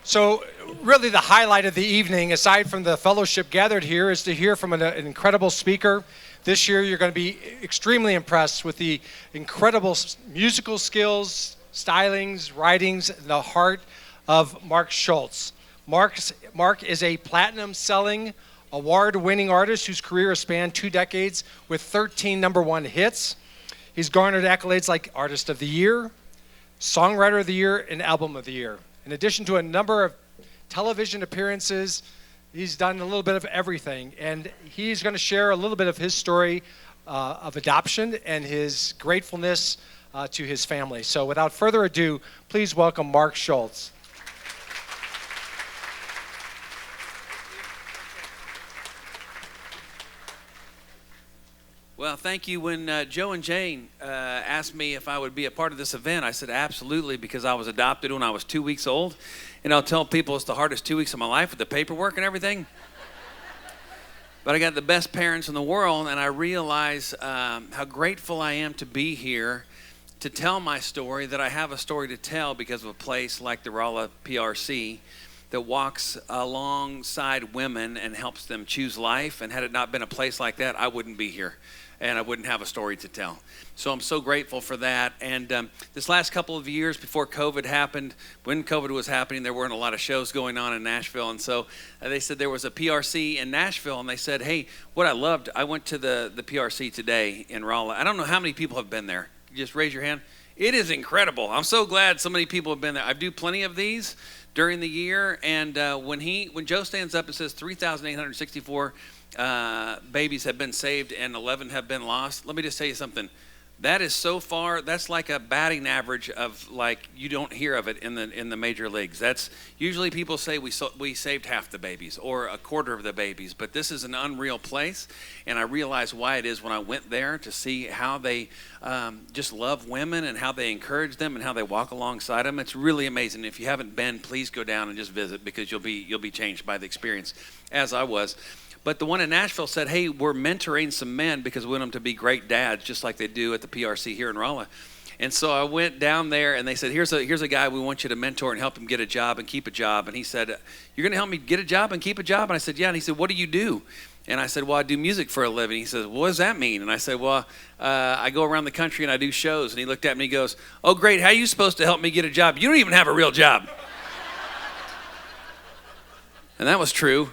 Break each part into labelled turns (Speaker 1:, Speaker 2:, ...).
Speaker 1: So really the highlight of the evening, aside from the fellowship gathered here, is to hear from an incredible speaker. This year you're going to be extremely impressed with the incredible musical skills, stylings, writings, and the heart of Mark Shultz. Mark is a platinum-selling, award-winning artist whose career has spanned 2 decades with 13 #1 hits. He's garnered accolades like Artist of the Year, Songwriter of the Year, and Album of the Year. In addition to a number of television appearances, he's done a little bit of everything, and he's going to share a little bit of his story of adoption and his gratefulness to his family. So without further ado, please welcome Mark Shultz.
Speaker 2: Well, thank you. When Joe and Jane asked me if I would be a part of this event, I said absolutely, because I was adopted when I was 2 weeks old. And I'll tell people it's the hardest 2 weeks of my life with the paperwork and everything. But I got the best parents in the world, and I realize how grateful I am to be here to tell my story, that I have a story to tell because of a place like the Rolla PRC that walks alongside women and helps them choose life. And had it not been a place like that, I wouldn't be here. And I wouldn't have a story to tell. So I'm so grateful for that. And this last couple of years before COVID happened, when COVID was happening, there weren't a lot of shows going on in Nashville. And so they said there was a PRC in Nashville, and they said, hey, what I loved, I went to the PRC today in Rolla. I don't know how many people have been there. Just raise your hand. It is incredible. I'm so glad so many people have been there. I do plenty of these during the year. And when Joe stands up and says 3,864 babies have been saved and 11 have been lost, let me just tell you something. That is so far, that's like a batting average of, like, you don't hear of it in the major leagues. That's usually people say we saved half the babies or a quarter of the babies, but this is an unreal place, and I realized why it is when I went there to see how they just love women and how they encourage them and how they walk alongside them. It's really amazing. If you haven't been, please go down and just visit, because you'll be changed by the experience, as I was. But the one in Nashville said, hey, we're mentoring some men because we want them to be great dads, just like they do at the PRC here in Rolla. And so I went down there, and they said, here's a guy we want you to mentor and help him get a job and keep a job. And he said, you're going to help me get a job and keep a job? And I said, yeah. And he said, what do you do? And I said, well, I do music for a living. He says, what does that mean? And I said, well, I go around the country and I do shows. And he looked at me and he goes, oh, great. How are you supposed to help me get a job? You don't even have a real job. And that was true.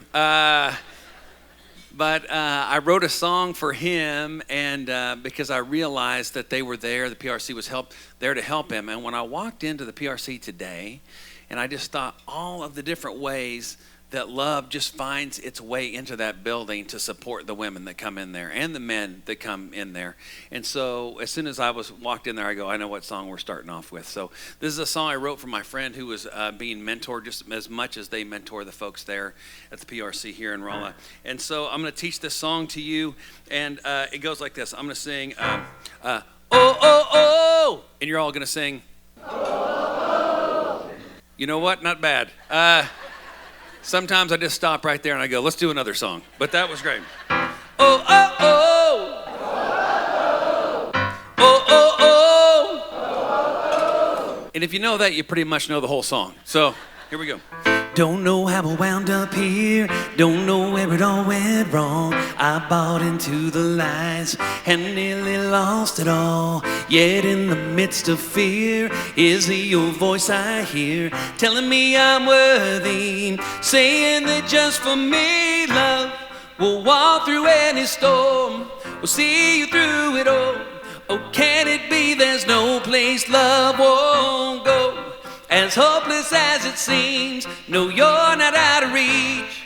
Speaker 2: But I wrote a song for him, and because I realized that they were there, the PRC was there to help him. And when I walked into the PRC today, and I just thought all of the different ways that love just finds its way into that building to support the women that come in there and the men that come in there. And so as soon as I walked in there, I go, I know what song we're starting off with. So this is a song I wrote for my friend who was being mentored just as much as they mentor the folks there at the PRC here in Rolla. And so I'm going to teach this song to you, and it goes like this. I'm going to sing, oh, oh, oh, and you're all going to sing, oh. You know what? Not bad. Sometimes I just stop right there and I go, let's do another song. But that was great. Oh, oh, oh. Oh, oh, oh. And if you know that, you pretty much know the whole song. So here we go. Don't know how I wound up here. Don't know where it all went wrong. I bought into the lies and nearly lost it all. Yet in the midst of fear is your voice I hear, telling me I'm worthy, saying that just for me, love will walk through any storm. We'll see you through it all. Oh, can it be there's no place love won't go? As hopeless as it seems, no, you're not out of reach.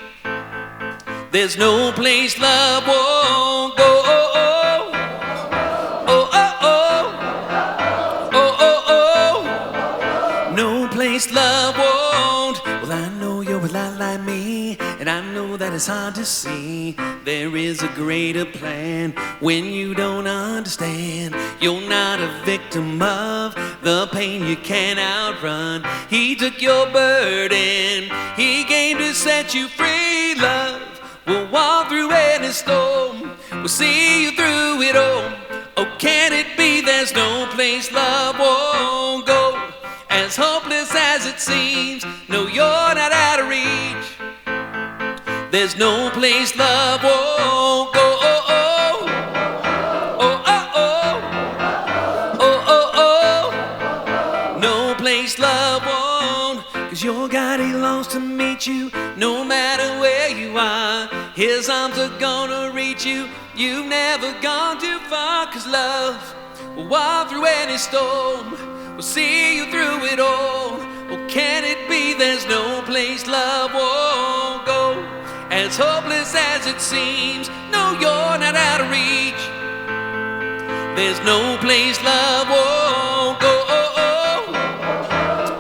Speaker 2: There's no place love won't go. Oh, oh, oh, oh, oh, oh, oh. No place love won't. Well, I know you're a lot like me, and I know that it's hard to see. There is a greater plan when you don't understand. You're not a victim of the pain you can't outrun. He took your burden, he came to set you free. Love will walk through any storm. We'll see you through it all. Oh, can it be there's no place love won't go? As hopeless as it seems, no, you're not There's no place love won't go. Oh, oh, oh, oh, oh, oh, oh. No place love won't, 'cause your God, he longs to meet you no matter where you are. His arms are gonna reach you. You've never gone too far, 'cause love will walk through any storm. We'll see you through it all. Oh, can it be there's no place love won't go? As hopeless as it seems, no, you're not out of reach. There's no place love won't go. Oh, oh, oh,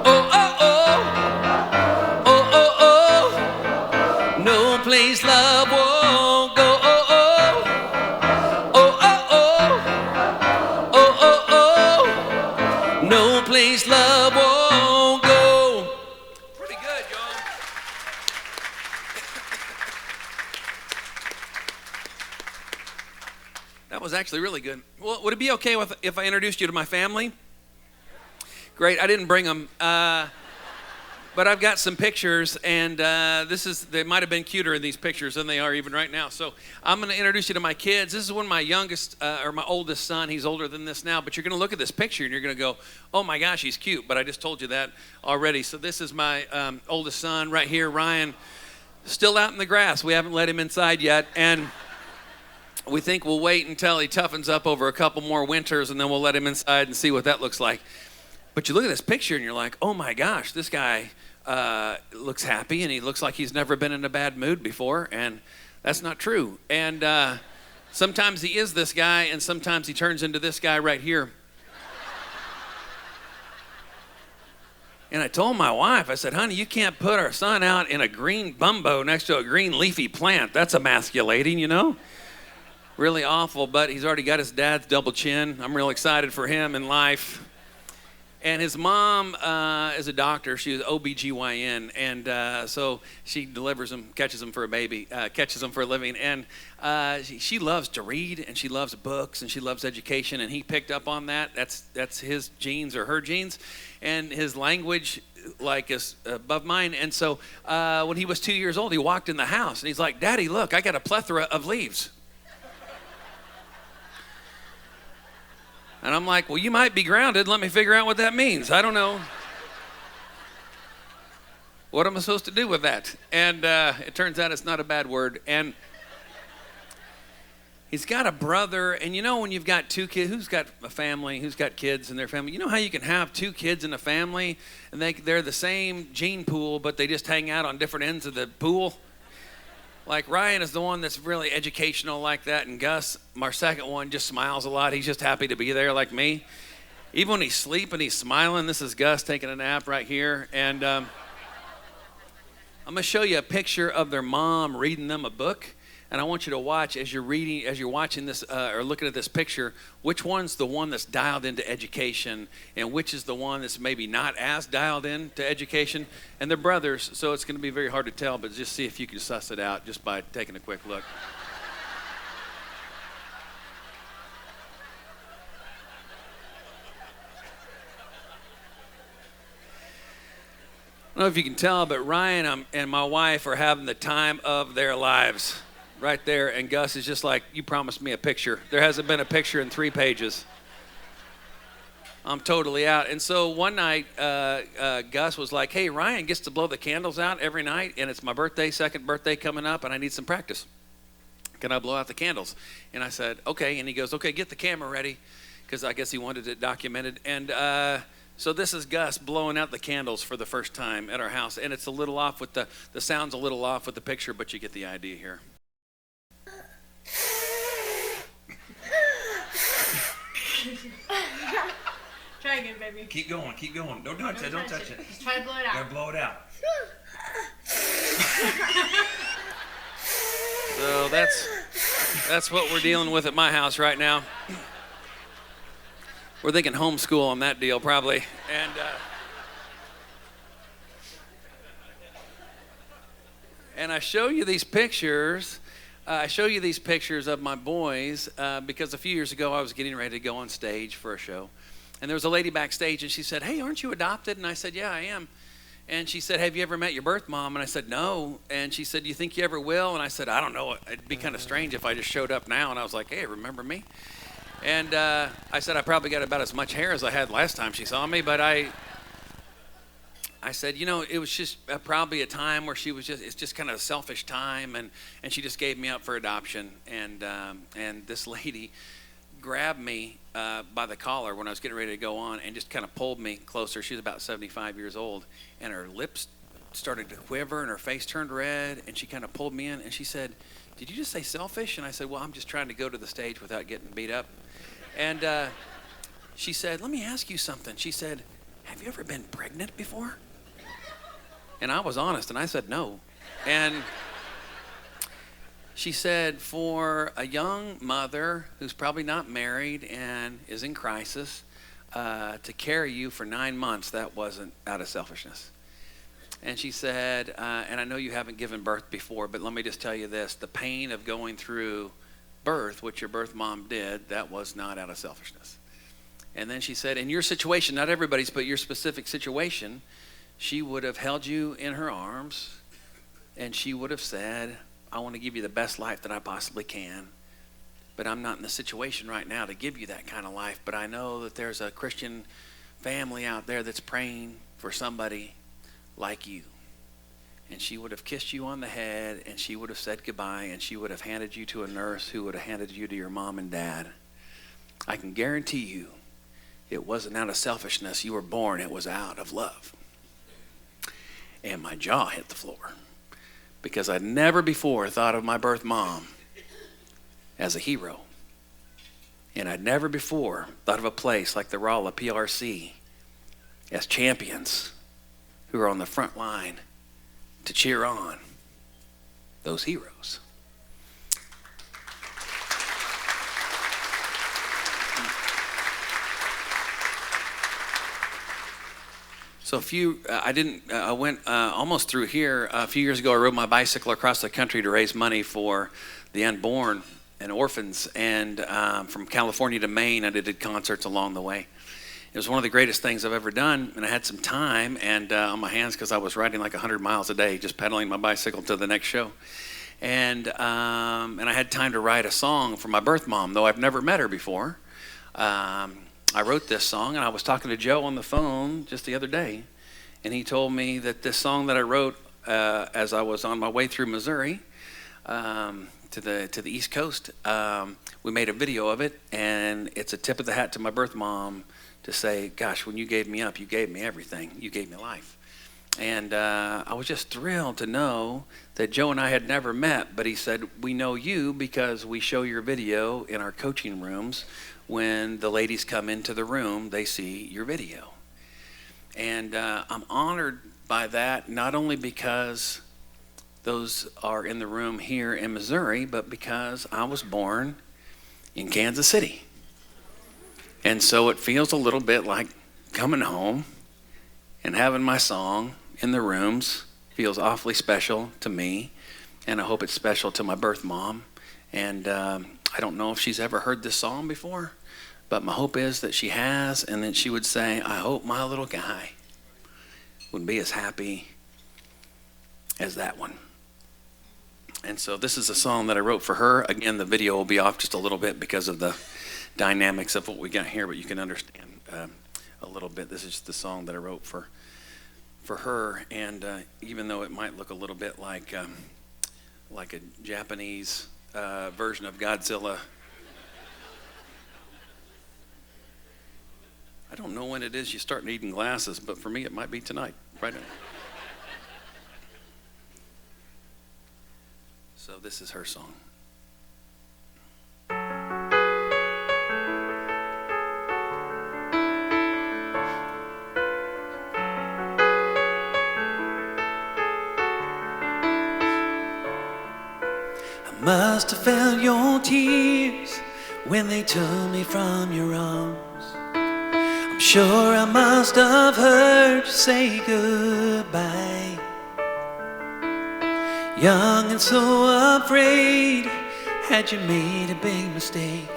Speaker 2: oh, oh, oh, oh, oh. No place love won't go. Oh, oh, oh, oh, oh, oh, oh, oh. No place love won't go. Pretty good, y'all. That was actually really good. Well, would it be okay if I introduced you to my family? Great. I didn't bring them, but I've got some pictures, and they might have been cuter in these pictures than they are even right now. So I'm going to introduce you to my kids. This is one of my youngest, or my oldest son. He's older than this now, but you're going to look at this picture and you're going to go, oh my gosh, he's cute. But I just told you that already. So this is my oldest son right here, Ryan, still out in the grass. We haven't let him inside yet, and we think we'll wait until he toughens up over a couple more winters, and then we'll let him inside and see what that looks like. But you look at this picture and you're like, oh my gosh, this guy looks happy, and he looks like he's never been in a bad mood before, and that's not true. And sometimes he is this guy, and sometimes he turns into this guy right here. And I told my wife, I said, honey, you can't put our son out in a green bumbo next to a green leafy plant. That's emasculating, you know? Really awful, but he's already got his dad's double chin. I'm real excited for him in life. And his mom is a doctor. She was OBGYN, and so she delivers him, catches him for a living. And she loves to read, and she loves books, and she loves education, and he picked up on that. That's his genes or her genes, and his language is above mine. And so when he was 2 years old, he walked in the house, and he's like, Daddy, look, I got a plethora of leaves. And I'm like, well, you might be grounded. Let me figure out what that means. I don't know. What am I supposed to do with that? And it turns out it's not a bad word. And he's got a brother. And you know when you've got two kids, who's got a family, who's got kids in their family? You know how you can have two kids in a family, and they're the same gene pool, but they just hang out on different ends of the pool? Like Ryan is the one that's really educational like that, and Gus, our second one, just smiles a lot. He's just happy to be there like me. Even when he's sleeping, he's smiling. This is Gus taking a nap right here. And I'm going to show you a picture of their mom reading them a book. And I want you to watch as you're watching this or looking at this picture, which one's the one that's dialed into education and which is the one that's maybe not as dialed into education. And they're brothers, so it's going to be very hard to tell, but just see if you can suss it out just by taking a quick look. I don't know if you can tell, but Ryan and my wife are having the time of their lives. Right there, and Gus is just like, you promised me a picture. There hasn't been a picture in 3 pages. I'm totally out. And so one night, Gus was like, hey, Ryan gets to blow the candles out every night, and it's my birthday, second birthday coming up, and I need some practice. Can I blow out the candles? And I said, okay. And he goes, okay, get the camera ready, because I guess he wanted it documented. And so this is Gus blowing out the candles for the first time at our house, and it's a little off with the sound's a little off with the picture, but you get the idea here.
Speaker 3: Try again, baby.
Speaker 2: Keep going. Don't touch it.
Speaker 3: Just try to blow it out.
Speaker 2: Gotta blow it out. So that's what we're dealing with at my house right now. We're thinking homeschool on that deal probably. And I show you these pictures. Of my boys because a few years ago I was getting ready to go on stage for a show. And there was a lady backstage, and she said, hey, aren't you adopted? And I said, yeah, I am. And she said, have you ever met your birth mom? And I said, no. And she said, do you think you ever will? And I said, I don't know. It'd be kind of strange if I just showed up now. And I was like, hey, remember me? And I said, I probably got about as much hair as I had last time she saw me. But I said, it was just probably a time where it's just kind of a selfish time. And she just gave me up for adoption. And this lady grabbed me by the collar when I was getting ready to go on and just kind of pulled me closer. She was about 75 years old, and her lips started to quiver and her face turned red, and she kind of pulled me in and she said, did you just say selfish? And I said, well, I'm just trying to go to the stage without getting beat up. And she said, let me ask you something. She said, have you ever been pregnant before? And I was honest, and I said no. And she said, for a young mother who's probably not married and is in crisis, to carry you for 9 months, that wasn't out of selfishness. And she said, and I know you haven't given birth before, but let me just tell you this, the pain of going through birth, which your birth mom did, that was not out of selfishness. And then she said, in your situation, not everybody's, but your specific situation, she would have held you in her arms, and she would have said, I want to give you the best life that I possibly can, but I'm not in the situation right now to give you that kind of life. But I know that there's a Christian family out there that's praying for somebody like you. And she would have kissed you on the head, and she would have said goodbye, and she would have handed you to a nurse who would have handed you to your mom and dad. I can guarantee you it wasn't out of selfishness. You were born, it was out of love. And my jaw hit the floor, because I'd never before thought of my birth mom as a hero. And I'd never before thought of a place like the Rolla PRC as champions who are on the front line to cheer on those heroes. So I went almost through here. A few years ago, I rode my bicycle across the country to raise money for the unborn and orphans. And from California to Maine, I did concerts along the way. It was one of the greatest things I've ever done. And I had some time and on my hands because I was riding like 100 miles a day, just pedaling my bicycle to the next show. And I had time to write a song for my birth mom, though I've never met her before. I wrote this song, and I was talking to Joe on the phone just the other day, and he told me that this song that I wrote as I was on my way through Missouri to the East Coast, we made a video of it, and it's a tip of the hat to my birth mom to say, gosh, when you gave me up, you gave me everything. You gave me life. And I was just thrilled to know that Joe and I had never met, but he said, we know you because we show your video in our coaching rooms. When the ladies come into the room, they see your video. And I'm honored by that, not only because those are in the room here in Missouri, but because I was born in Kansas City. And so it feels a little bit like coming home and having my song in the rooms feels awfully special to me. And I hope it's special to my birth mom. And I don't know if she's ever heard this song before, but my hope is that she has, and that she would say, I hope my little guy would be as happy as that one. And so this is a song that I wrote for her. Again, the video will be off just a little bit because of the dynamics of what we got here, but you can understand a little bit. This is just the song that I wrote for her. And even though it might look a little bit like a Japanese version of Godzilla, I don't know when it is you start needing glasses, but for me it might be tonight, right now. So this is her song. I must have felt your tears when they took me from your arms. I'm sure I must have heard you say goodbye. Young and so afraid, had you made a big mistake?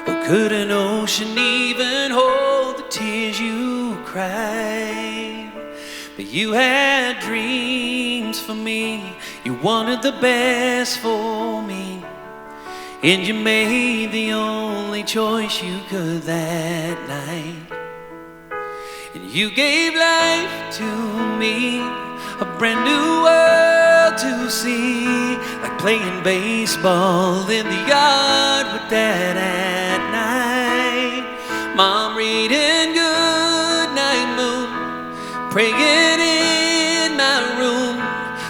Speaker 2: Or could an ocean even hold the tears you cried? You had dreams for me. You wanted the best for me. And you made the only choice you could that night. And you gave life to me, a brand new world to see, like playing baseball in the yard with Dad at night. Mom reading goodnight moon, praying in my room.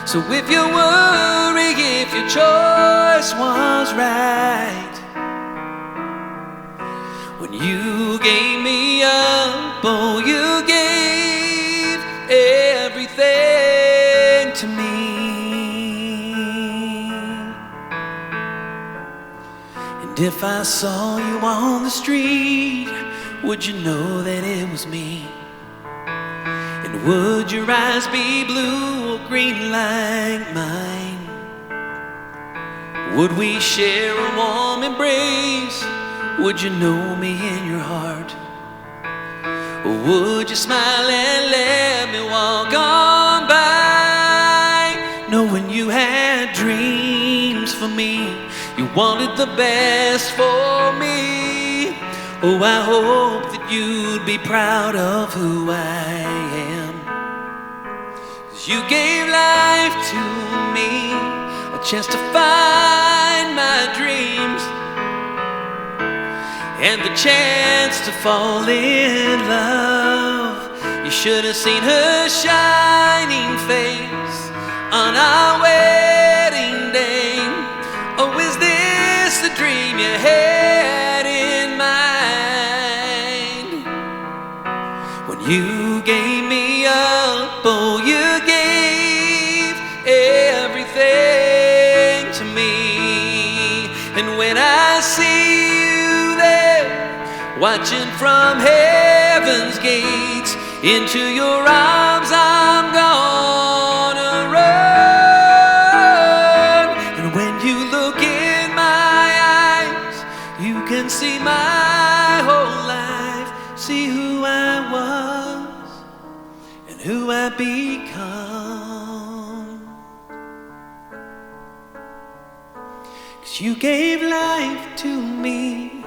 Speaker 2: So if you worry if your choice was right, when you gave me up, oh, you gave everything to me. And if I saw you on the street, would you know that it was me? And would your eyes be blue or green like mine? Would we share a warm embrace? Would you know me in your heart? Or would you smile and let me walk on by? Knowing you had dreams for me, you wanted the best for me. Oh, I hope that you'd be proud of who I am. 'Cause you gave life to me, a chance to find my dreams, and the chance to fall in love. You should have seen her shining face on our wedding day. Oh, is this the dream you had in mind? When you gave me up, oh, you gave everything to me. And when I see you there, watching from heaven's gates, into your arms I'm gonna run. And when you look in my eyes, you can see my whole life, see who I was and who I become. 'Cause you gave life to me,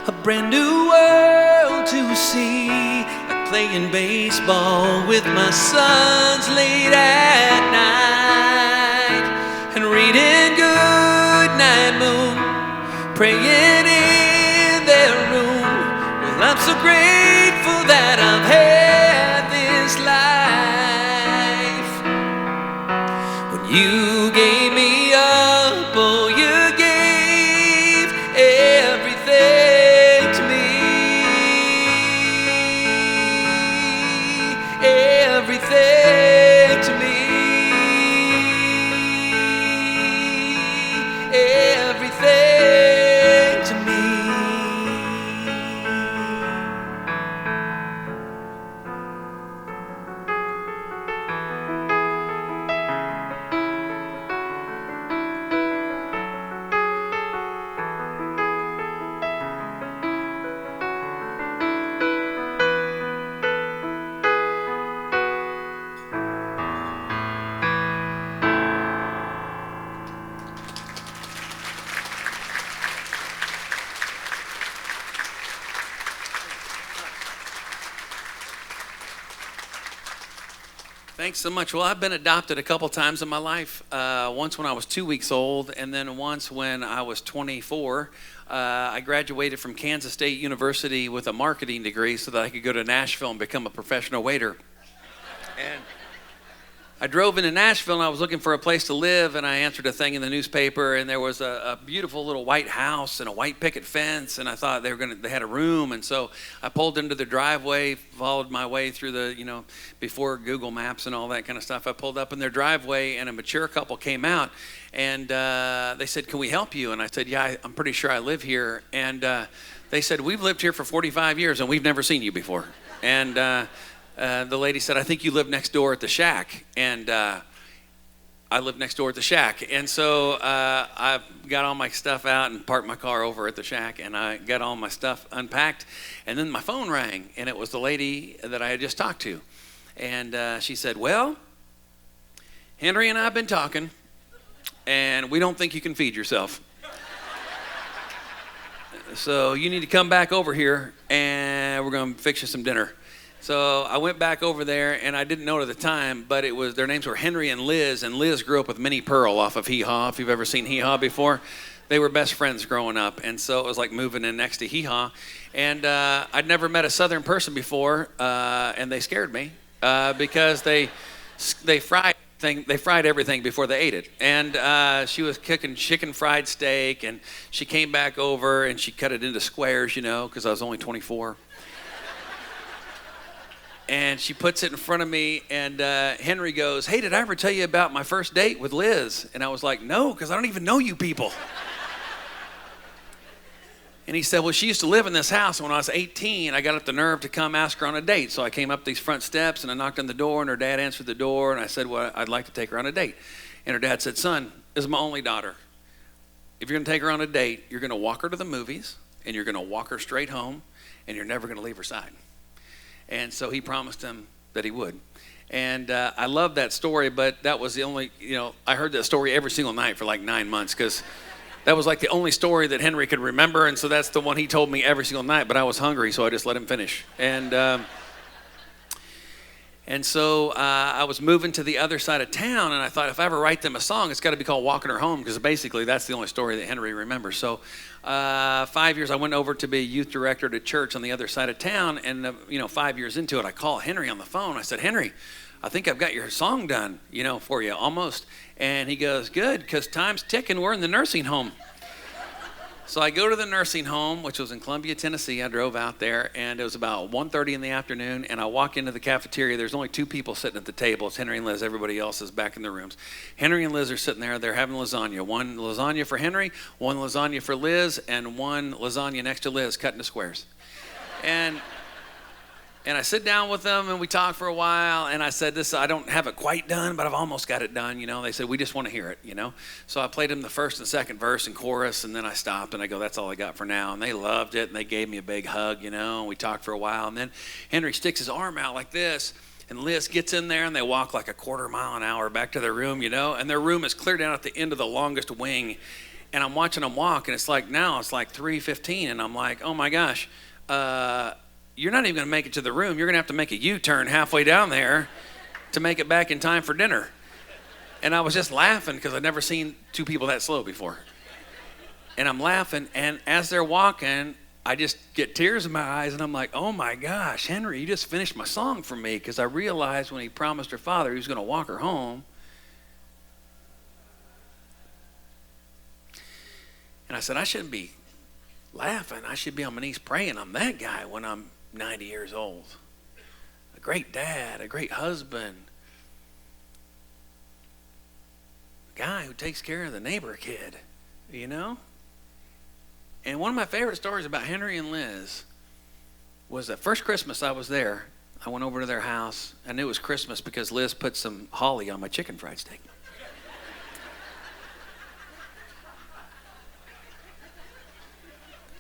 Speaker 2: a brand new world to see, like playing baseball with my sons late at night, and reading goodnight moon, praying in their room. Well, I'm so grateful that I've had this life. When you gave me up, oh, you gave everything to me. Everything to me. Everything to me. Thanks so much. Well, I've been adopted a couple times in my life. Once when I was 2 weeks old, and then once when I was 24. I graduated from Kansas State University with a marketing degree so that I could go to Nashville and become a professional waiter. And I drove into Nashville and I was looking for a place to live, and I answered a thing in the newspaper, and there was a beautiful little white house and a white picket fence, and I thought they had a room, and so I pulled into the driveway, followed my way through the, before Google Maps and all that kind of stuff. I pulled up in their driveway, and a mature couple came out, and they said, "Can we help you?" And I said, "Yeah, I'm pretty sure I live here." And they said, "We've lived here for 45 years and we've never seen you before." And the lady said, "I think you live next door at the shack." And I live next door at the shack. And so I got all my stuff out and parked my car over at the shack, and I got all my stuff unpacked. And then my phone rang, and it was the lady that I had just talked to. And she said, well, Henry and I have been talking, and we don't think you can feed yourself. So you need to come back over here, and we're going to fix you some dinner. So I went back over there, and I didn't know it at the time, but their names were Henry and Liz grew up with Minnie Pearl off of Hee Haw, if you've ever seen Hee Haw before. They were best friends growing up, and so it was like moving in next to Hee Haw. And I'd never met a Southern person before, and they scared me because they fried everything before they ate it. And she was cooking chicken fried steak, and she came back over, and she cut it into squares, because I was only 24. And she puts it in front of me, and Henry goes, hey, did I ever tell you about my first date with Liz? And I was like, no, because I don't even know you people. And he said, well, she used to live in this house, and when I was 18, I got up the nerve to come ask her on a date. So I came up these front steps, and I knocked on the door, and her dad answered the door, and I said, well, I'd like to take her on a date. And her dad said, son, this is my only daughter. If you're going to take her on a date, you're going to walk her to the movies, and you're going to walk her straight home, and you're never going to leave her side. And so he promised him that he would. And I love that story, but that was the only, I heard that story every single night for like 9 months, because that was like the only story that Henry could remember. And so that's the one he told me every single night, but I was hungry, so I just let him finish. And so I was moving to the other side of town, and I thought if I ever write them a song, it's got to be called Walking Her Home, because basically that's the only story that Henry remembers. So 5 years, I went over to be youth director at a church on the other side of town, and 5 years into it, I call Henry on the phone. I said, Henry, I think I've got your song done, for you, almost. And he goes, good, because time's ticking, we're in the nursing home. So I go to the nursing home, which was in Columbia, Tennessee. I drove out there, and it was about 1:30 in the afternoon, and I walk into the cafeteria. There's only two people sitting at the table. It's Henry and Liz. Everybody else is back in their rooms. Henry and Liz are sitting there. They're having lasagna. One lasagna for Henry, one lasagna for Liz, and one lasagna next to Liz, cut into squares. And I sit down with them, and we talk for a while, and I said, I don't have it quite done, but I've almost got it done, They said, we just want to hear it, So I played them the first and second verse and chorus, and then I stopped, and I go, that's all I got for now. And they loved it, and they gave me a big hug, and we talked for a while. And then Henry sticks his arm out like this, and Liz gets in there, and they walk like a quarter mile an hour back to their room, and their room is clear down at the end of the longest wing. And I'm watching them walk, and it's like 3:15, and I'm like, oh my gosh, you're not even going to make it to the room. You're going to have to make a U-turn halfway down there to make it back in time for dinner. And I was just laughing because I'd never seen two people that slow before. And I'm laughing, and as they're walking, I just get tears in my eyes, and I'm like, oh my gosh, Henry, you just finished my song for me, because I realized when he promised her father he was going to walk her home. And I said, I shouldn't be laughing. I should be on my knees praying. I'm that guy when I'm 90 years old. A great dad, a great husband, a guy who takes care of the neighbor kid, And one of my favorite stories about Henry and Liz was that first Christmas I was there, I went over to their house. I knew it was Christmas because Liz put some holly on my chicken fried steak.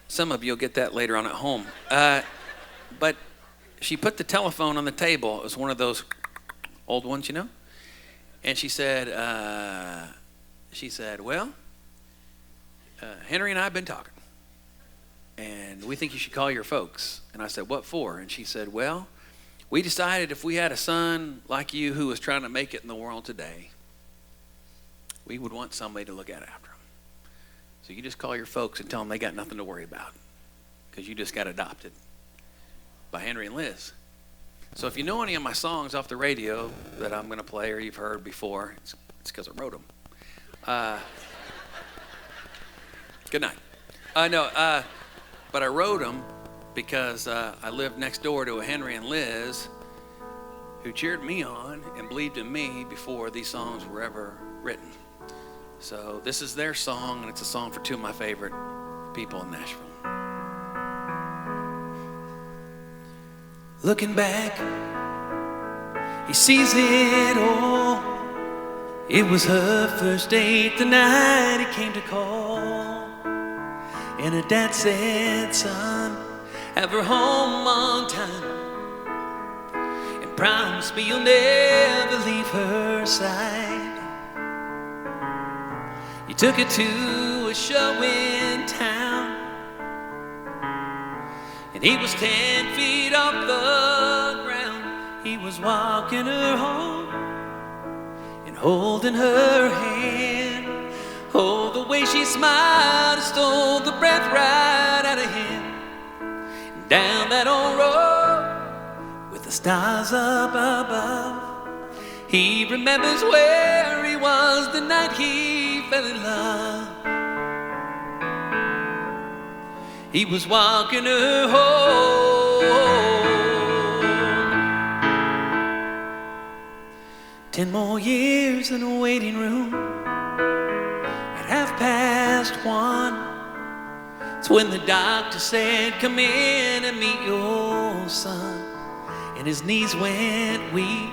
Speaker 2: Some of you will get that later on at home. But she put the telephone on the table. It was one of those old ones, And she said, well, Henry and I have been talking, and we think you should call your folks. And I said, what for? And she said, well, we decided if we had a son like you who was trying to make it in the world today, we would want somebody to look after him. So you just call your folks and tell them they got nothing to worry about, because you just got adopted by Henry and Liz. So if you know any of my songs off the radio that I'm going to play or you've heard before, it's because I wrote them. Good night. But I wrote them because I lived next door to a Henry and Liz who cheered me on and believed in me before these songs were ever written. So this is their song, and it's a song for two of my favorite people in Nashville. Looking back, he sees it all. It was her first date the night he came to call. And her dad said, son, have her home on time. And promise me you'll never leave her side. He took her to a show in town, and he was 10 feet off the ground. He was walking her home and holding her hand. Oh, the way she smiled and stole the breath right out of him. And down that old road with the stars up above, he remembers where he was the night he fell in love. He was walking her home. 10 more years in a waiting room. At 1:30, it's when the doctor said, come in and meet your son. And his knees went weak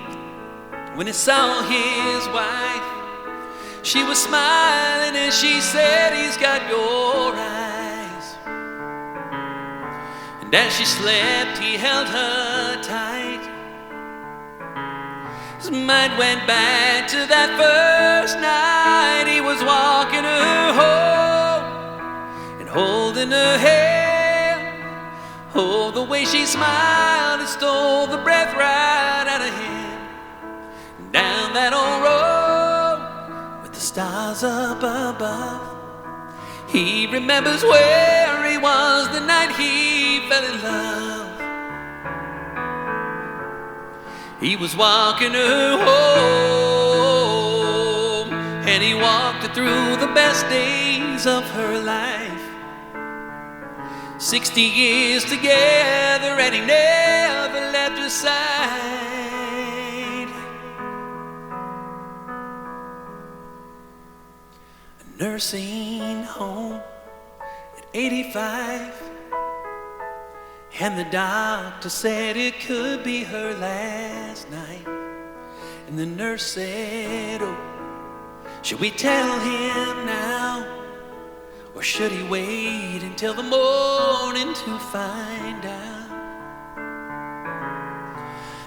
Speaker 2: when he saw his wife. She was smiling and she said, he's got your eyes. And as she slept, he held her tight. His mind went back to that first night. He was walking her home and holding her hand. Oh, the way she smiled and stole the breath right out of him. And down that old road with the stars up above, he remembers where he was the night he fell in love. He was walking her home, and he walked her through the best days of her life. 60 years together, and he never left her side. A nursing home at 85, and the doctor said it could be her last night. And the nurse said, oh, should we tell him now, or should he wait until the morning to find out?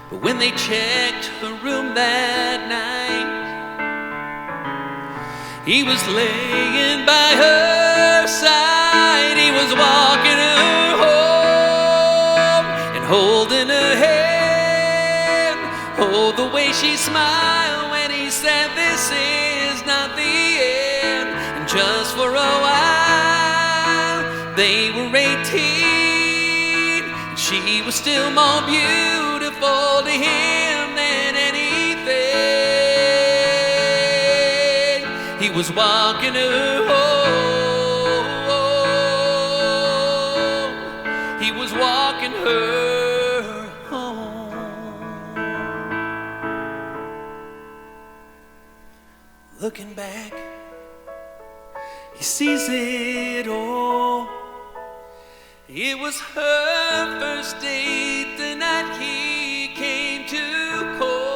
Speaker 2: But when they checked her room that night, he was laying by her side. He was walking her home and holding her hand. Oh, the way she smiled when he said, this is not the end. And just for a while, they were 18. And she was still more beautiful to him than anything. He was walking her home. He was walking her home. Looking back, he sees it all. It was her first date the night he came to call.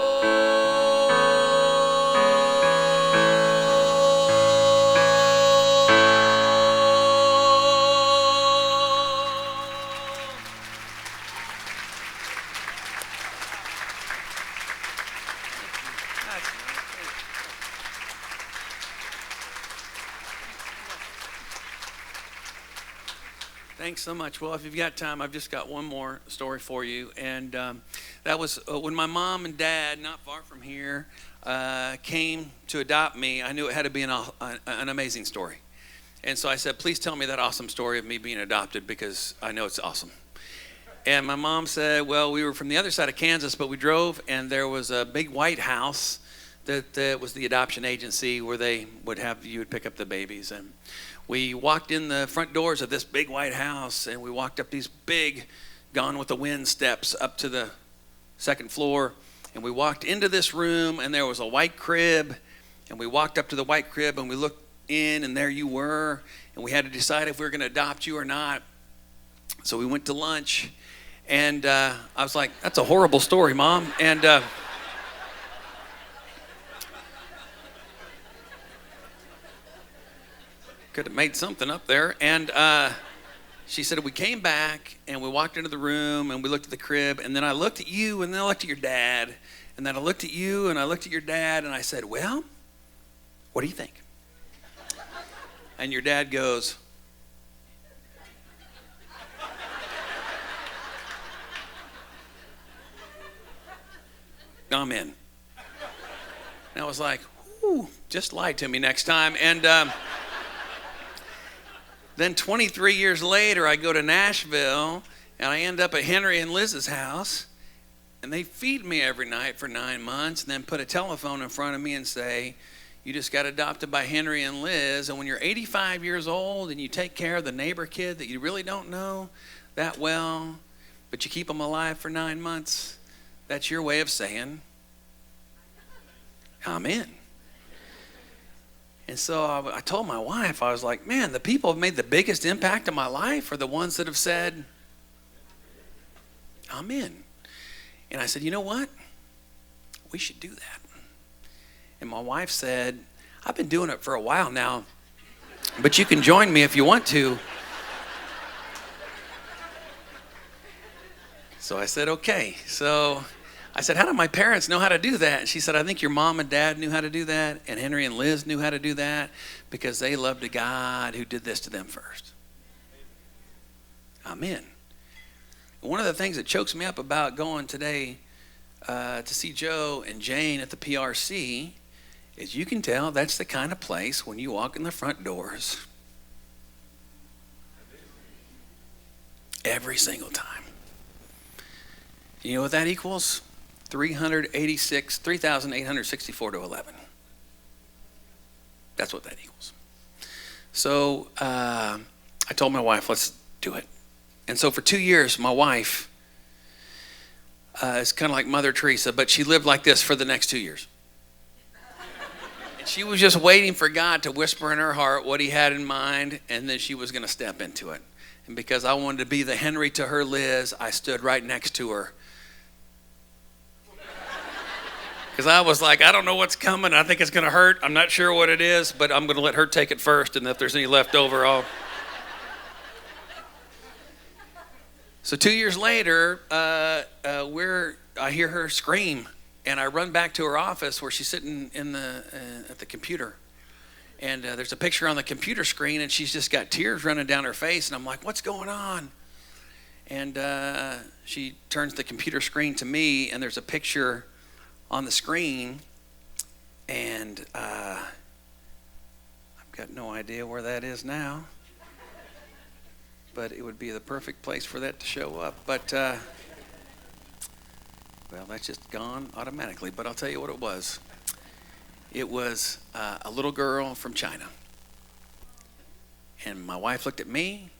Speaker 2: Thanks so much. Well, if you've got time, I've just got one more story for you. And that was when my mom and dad, not far from here, came to adopt me. I knew it had to be an amazing story. And so I said, please tell me that awesome story of me being adopted, because I know it's awesome. And my mom said, well, we were from the other side of Kansas, but we drove, and there was a big white house that was the adoption agency where they would have you would pick up the babies. And we walked in the front doors of this big white house, and we walked up these big Gone with the Wind steps up to the second floor, and we walked into this room, and there was a white crib, and we walked up to the white crib, and we looked in, and there you were, and we had to decide if we were going to adopt you or not. So we went to lunch, and I was like, that's a horrible story, Mom. And could have made something up there. And She said, we came back and we walked into the room and we looked at the crib, and then I looked at you and then I looked at your dad, and then I looked at you and I looked at your dad, and I said, well, what do you think? And your dad goes, I'm in. And I was like, whew, just lie to me next time. And then 23 years later, I go to Nashville, and I end up at Henry and Liz's house, and they feed me every night for 9 months, and then put a telephone in front of me and say, you just got adopted by Henry and Liz, and when you're 85 years old and you take care of the neighbor kid that you really don't know that well, but you keep them alive for 9 months, that's your way of saying, I'm in. And so I told my wife, I was like, man, the people who have made the biggest impact in my life are the ones that have said, I'm in. And I said, you know what? We should do that. And my wife said, I've been doing it for a while now, but you can join me if you want to. So I said, okay. So I said, how do my parents know how to do that? And she said, I think your mom and dad knew how to do that, and Henry and Liz knew how to do that because they loved a God who did this to them first. I'm in. One of the things that chokes me up about going today to see Joe and Jane at the PRC is you can tell that's the kind of place when you walk in the front doors every single time. You know what that equals? 3,864 to 11. That's what that equals. So I told my wife, let's do it. And so for 2 years, my wife is kind of like Mother Teresa, but she lived like this for the next 2 years. And she was just waiting for God to whisper in her heart what he had in mind, and then she was going to step into it. And because I wanted to be the Henry to her Liz, I stood right next to her. Because I was like, I don't know what's coming. I think it's going to hurt. I'm not sure what it is, but I'm going to let her take it first, and if there's any left over, I'll... So 2 years later, I hear her scream, and I run back to her office where she's sitting at the computer. And there's a picture on the computer screen, and she's just got tears running down her face, and I'm like, what's going on? And she turns the computer screen to me, and there's a picture on the screen, and I've got no idea where that is now. But it would be the perfect place for that to show up. But, well, that's just gone automatically. But I'll tell you what it was. It was a little girl from China. And my wife looked at me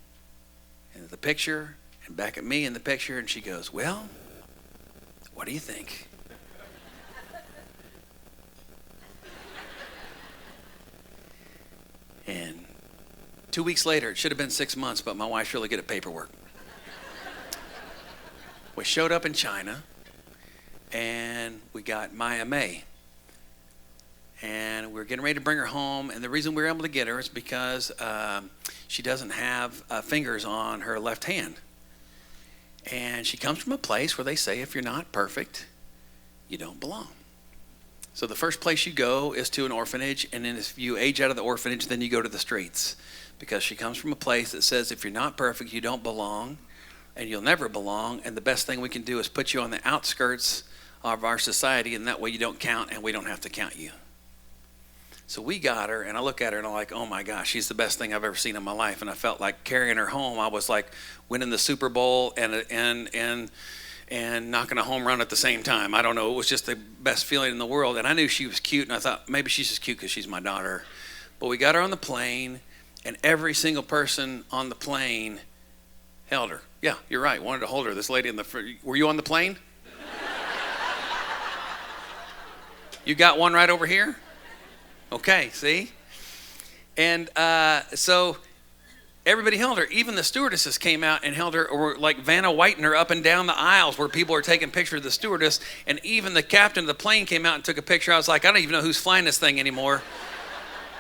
Speaker 2: and the picture and back at me in the picture, and she goes, well, what do you think? And 2 weeks later, it should have been 6 months, but my wife's really good at paperwork. We showed up in China, and we got Maya May. And we were getting ready to bring her home, and the reason we were able to get her is because she doesn't have fingers on her left hand. And she comes from a place where they say if you're not perfect, you don't belong. So the first place you go is to an orphanage, and then if you age out of the orphanage, then you go to the streets. Because she comes from a place that says if you're not perfect, you don't belong, and you'll never belong, and the best thing we can do is put you on the outskirts of our society, and that way you don't count, and we don't have to count you. So we got her, and I look at her, and I'm like, oh my gosh, she's the best thing I've ever seen in my life, and I felt like carrying her home. I was like winning the Super Bowl and knocking a home run at the same time. I don't know, it was just the best feeling in the world, and I knew she was cute, and I thought maybe she's just cute because she's my daughter. But we got her on the plane, and every single person on the plane held her. Yeah, you're right. Wanted to hold her. This lady in the front. Were you on the plane? You got one right over here? Okay, see? And so everybody held her. Even the stewardesses came out and held her, or like Vanna Whiting her up and down the aisles where people are taking pictures of the stewardess. And even the captain of the plane came out and took a picture. I was like, I don't even know who's flying this thing anymore.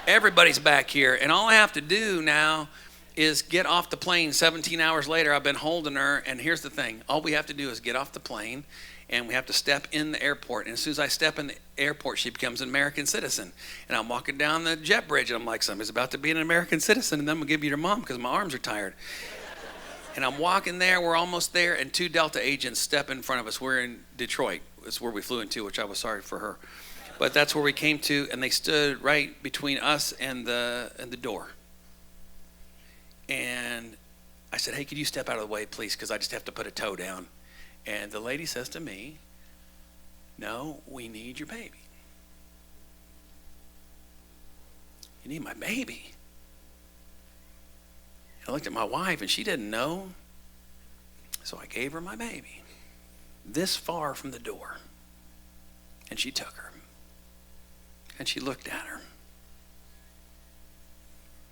Speaker 2: Everybody's back here, and all I have to do now is get off the plane 17 hours later. I've been holding her, and here's the thing. All we have to do is get off the plane, and we have to step in the airport. And as soon as I step in the airport, she becomes an American citizen. And I'm walking down the jet bridge, and I'm like, somebody's about to be an American citizen, and then I'm going to give you to mom because my arms are tired. And I'm walking there. We're almost there, and 2 Delta agents step in front of us. We're in Detroit. It's where we flew into, which I was sorry for her. But that's where we came to, and they stood right between us and the door. And I said, hey, could you step out of the way, please, because I just have to put a toe down. And the lady says to me, no, we need your baby. You need my baby? I looked at my wife, and she didn't know. So I gave her my baby, this far from the door. And she took her. And she looked at her.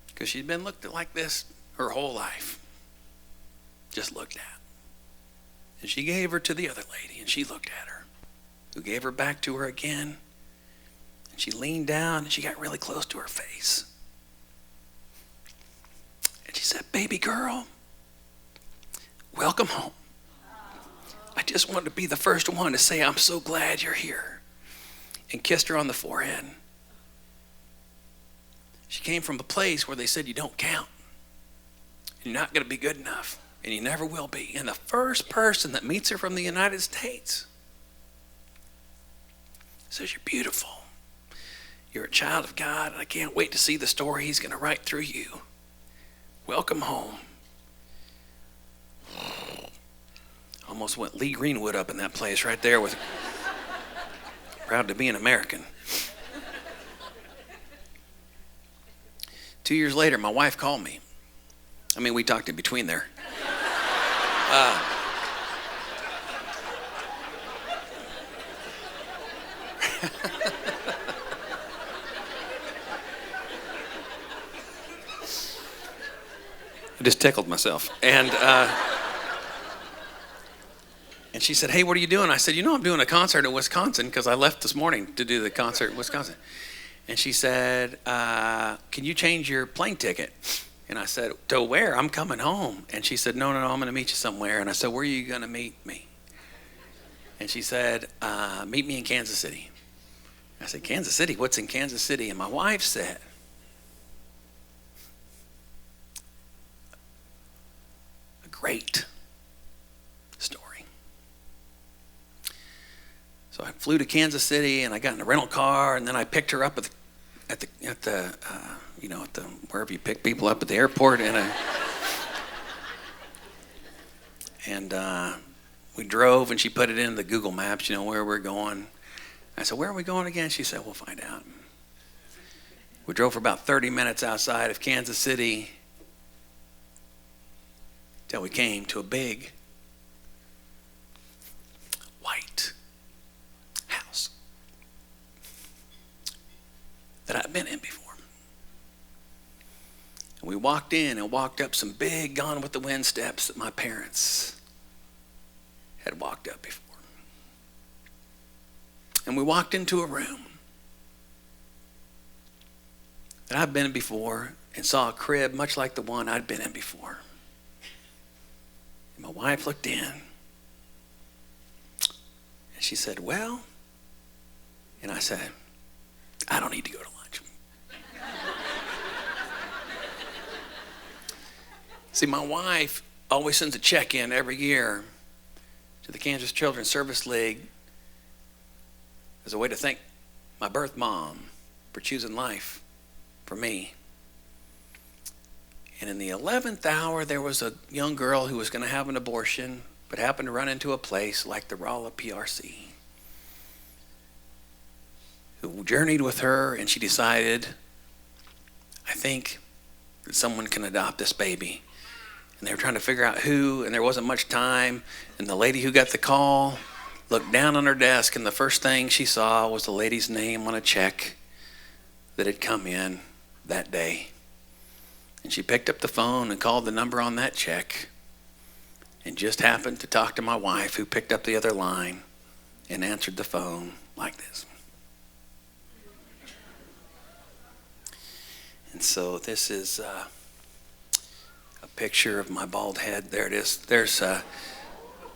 Speaker 2: Because she'd been looked at like this her whole life. Just looked at. And she gave her to the other lady, and she looked at her, who gave her back to her again. And she leaned down, and she got really close to her face. And she said, baby girl, welcome home. I just wanted to be the first one to say I'm so glad you're here. And kissed her on the forehead. She came from a place where they said you don't count. You're not going to be good enough. And you never will be. And the first person that meets her from the United States says, you're beautiful. You're a child of God. And I can't wait to see the story He's going to write through you. Welcome home. Almost went Lee Greenwood up in that place right there with proud to be an American. 2 years later, my wife called me. I mean, we talked in between there. I just tickled myself. And she said, hey, what are you doing? I said, I'm doing a concert in Wisconsin because I left this morning to do the concert in Wisconsin. And she said, can you change your plane ticket? And I said, to where? I'm coming home. And she said, no, I'm going to meet you somewhere. And I said, where are you going to meet me? And she said, meet me in Kansas City. I said, Kansas City? What's in Kansas City? And my wife said, a great story. So I flew to Kansas City, and I got in a rental car, and then I picked her up at the wherever you pick people up at the airport, and we drove, and she put it in the Google Maps, where we're going. I said, where are we going again? She said, we'll find out. We drove for about 30 minutes outside of Kansas City till we came to a big white house that I've been in before. And we walked in and walked up some big Gone with the Wind steps that my parents had walked up before. And we walked into a room that I've been in before and saw a crib much like the one I'd been in before. And my wife looked in and she said, well, and I said, I don't need to go to lunch. See, my wife always sends a check in every year to the Kansas Children's Service League as a way to thank my birth mom for choosing life for me. And in the 11th hour, there was a young girl who was going to have an abortion, but happened to run into a place like the Rolla PRC, who journeyed with her, and she decided, I think that someone can adopt this baby. And they were trying to figure out who, and there wasn't much time. And the lady who got the call looked down on her desk, and the first thing she saw was the lady's name on a check that had come in that day. And she picked up the phone and called the number on that check, and just happened to talk to my wife, who picked up the other line and answered the phone like this. And so this is picture of my bald head. There it is.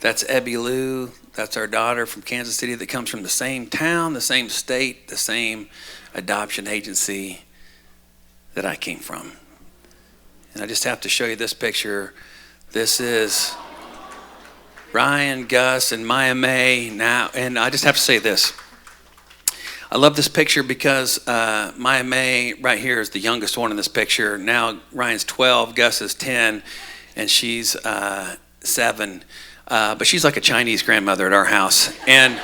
Speaker 2: That's Ebby Lou. That's our daughter from Kansas City that comes from the same town, the same state, the same adoption agency that I came from. And I just have to show you this picture. This is Ryan, Gus, and Maya May now. And I just have to say this. I love this picture because Maya May right here is the youngest one in this picture. Now Ryan's 12, Gus is 10, and she's 7. But she's like a Chinese grandmother at our house. And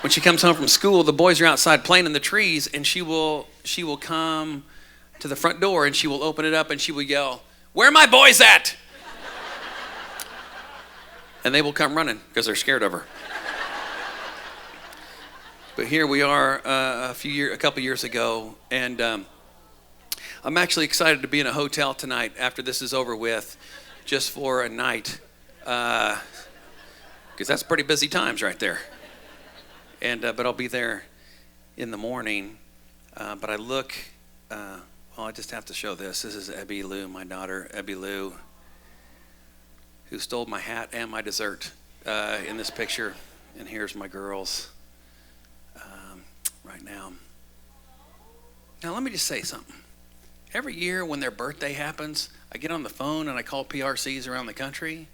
Speaker 2: when she comes home from school, the boys are outside playing in the trees, and she will come to the front door, and she will open it up, and she will yell, "Where are my boys at?" And they will come running because they're scared of her. But here we are a couple years ago, and I'm actually excited to be in a hotel tonight after this is over with, just for a night. Because that's pretty busy times right there. And but I'll be there in the morning. But I look, I just have to show this. This is Ebby Lou, my daughter, Ebby Lou, who stole my hat and my dessert in this picture. And here's my girls right now. Now let me just say something. Every year when their birthday happens, I get on the phone and I call PRCs around the country.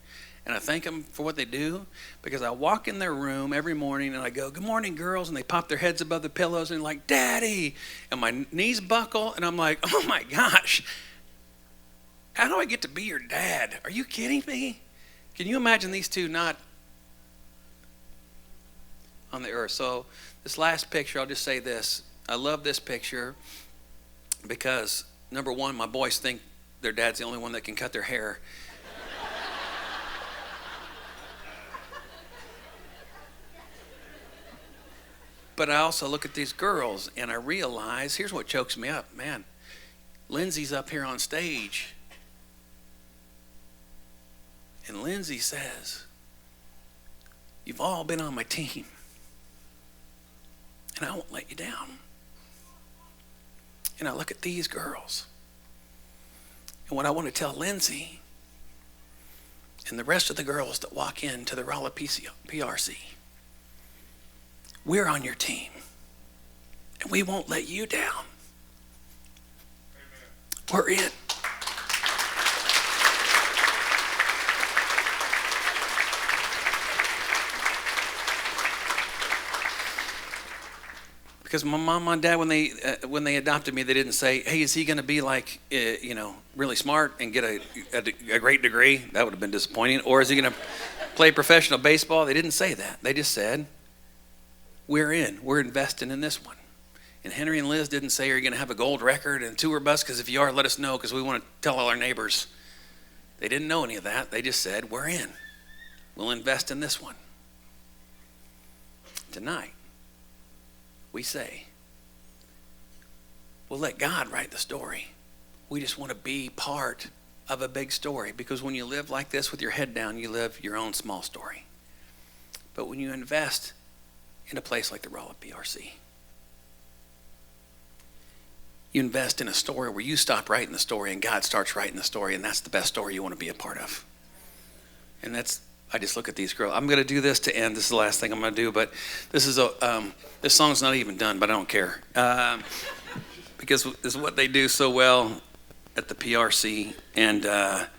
Speaker 2: And I thank them for what they do, because I walk in their room every morning and I go, "Good morning, girls," and they pop their heads above the pillows and like, "Daddy," and my knees buckle, and I'm like, "Oh my gosh, how do I get to be your dad? Are you kidding me?" Can you imagine these two not on the earth? So this last picture, I'll just say this. I love this picture because, number one, my boys think their dad's the only one that can cut their hair. But I also look at these girls and I realize, here's what chokes me up. Man, Lindsay's up here on stage. And Lindsay says, "You've all been on my team. And I won't let you down." And I look at these girls. And what I want to tell Lindsay and the rest of the girls that walk into the Rolla PRC, we're on your team, and we won't let you down. Amen. We're in. Because my mom and dad, when they adopted me, they didn't say, "Hey, is he going to be like, really smart and get a great degree?" That would have been disappointing. Or is he going to play professional baseball? They didn't say that. They just said, "We're in. We're investing in this one." And Henry and Liz didn't say, "Are you going to have a gold record and a tour bus? Because if you are, let us know, because we want to tell all our neighbors." They didn't know any of that. They just said, "We're in. We'll invest in this one." Tonight, we say, we'll let God write the story. We just want to be part of a big story, because when you live like this with your head down, you live your own small story. But when you invest in a place like the Rolla PRC, you invest in a story where you stop writing the story and God starts writing the story, and that's the best story you want to be a part of. And I just look at these girls. I'm going to do this to end. This is the last thing I'm going to do, but this song's not even done, but I don't care. Because this is what they do so well at the PRC, and that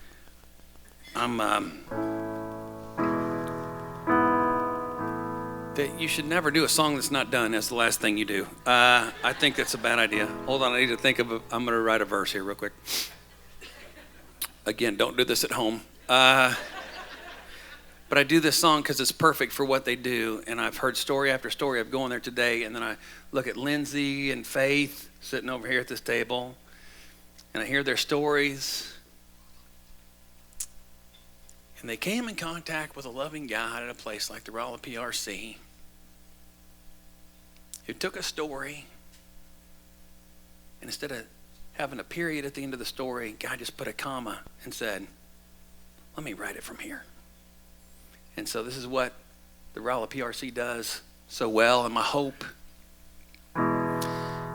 Speaker 2: you should never do a song that's not done as the last thing you do. I think that's a bad idea. Hold on, I need to think of I'm going to write a verse here real quick. Again, don't do this at home. But I do this song because it's perfect for what they do, and I've heard story after story of going there today, and then I look at Lindsay and Faith sitting over here at this table, and I hear their stories. And they came in contact with a loving God at a place like the Rolla PRC, who took a story, and instead of having a period at the end of the story, God just put a comma and said, "Let me write it from here." And so this is what the Rolla PRC does so well, and my hope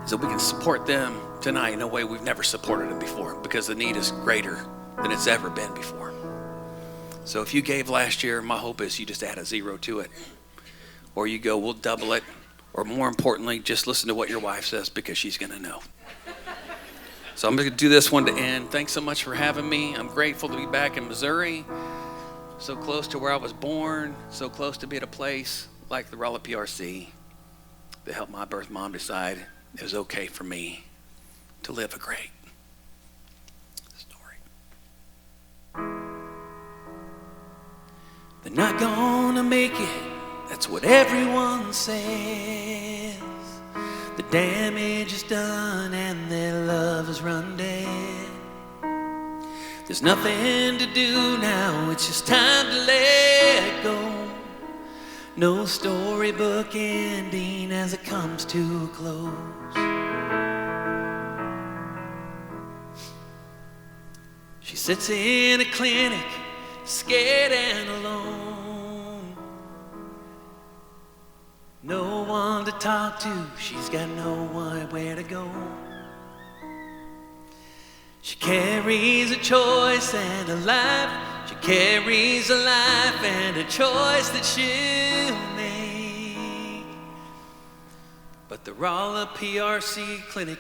Speaker 2: is that we can support them tonight in a way we've never supported them before, because the need is greater than it's ever been before. So if you gave last year, my hope is you just add a 0 to it. Or you go, we'll double it. Or more importantly, just listen to what your wife says because she's going to know. So I'm going to do this one to end. Thanks so much for having me. I'm grateful to be back in Missouri. So close to where I was born. So close to be at a place like the Rolla PRC that helped my birth mom decide it was okay for me to live a great story. They're not gonna make it, that's what everyone says. The damage is done and their love is run dead. There's nothing to do now, it's just time to let go. No storybook ending as it comes to a close. She sits in a clinic, scared and alone. No one to talk to, she's got no one where to go. She carries a choice and a life. She carries a life and a choice that she'll make. But the Rolla PRC Clinic,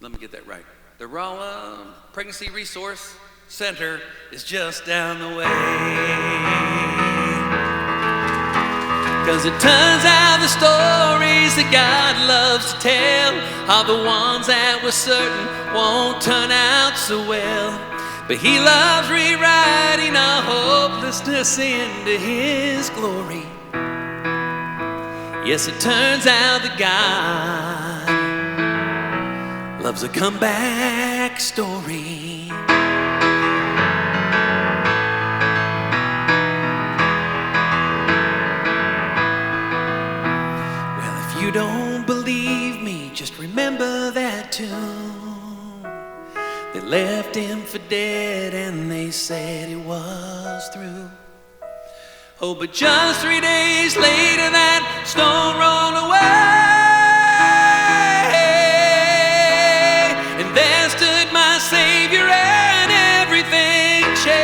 Speaker 2: let me get that right. The Rolla Pregnancy Resource Center is just down the way. 'Cause it turns out the stories that God loves to tell are the ones that we're certain won't turn out so well. But He loves rewriting our hopelessness into His glory. Yes, it turns out that God loves a comeback story. Well, if you don't believe me, just remember that tune. They left Him for dead and they said it was through. Oh, but just 3 days later that stone rolled away, and there stood my Savior and everything changed.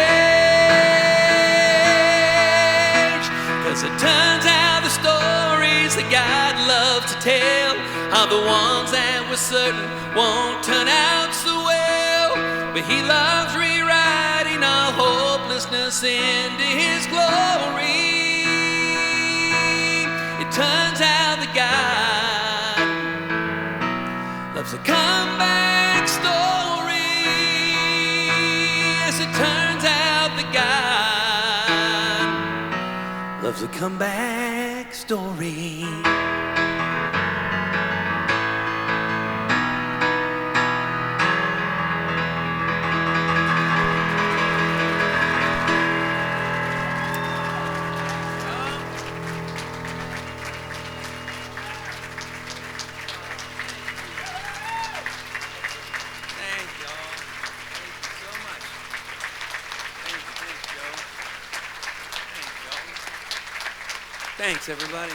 Speaker 2: 'Cause it turns out the stories that God loves to tell are the ones that we're certain won't turn out so well. But He loves rewriting our hopelessness into His glory. It turns out that God loves a comeback story. Yes, it turns out that God loves a comeback story. Thanks, everybody.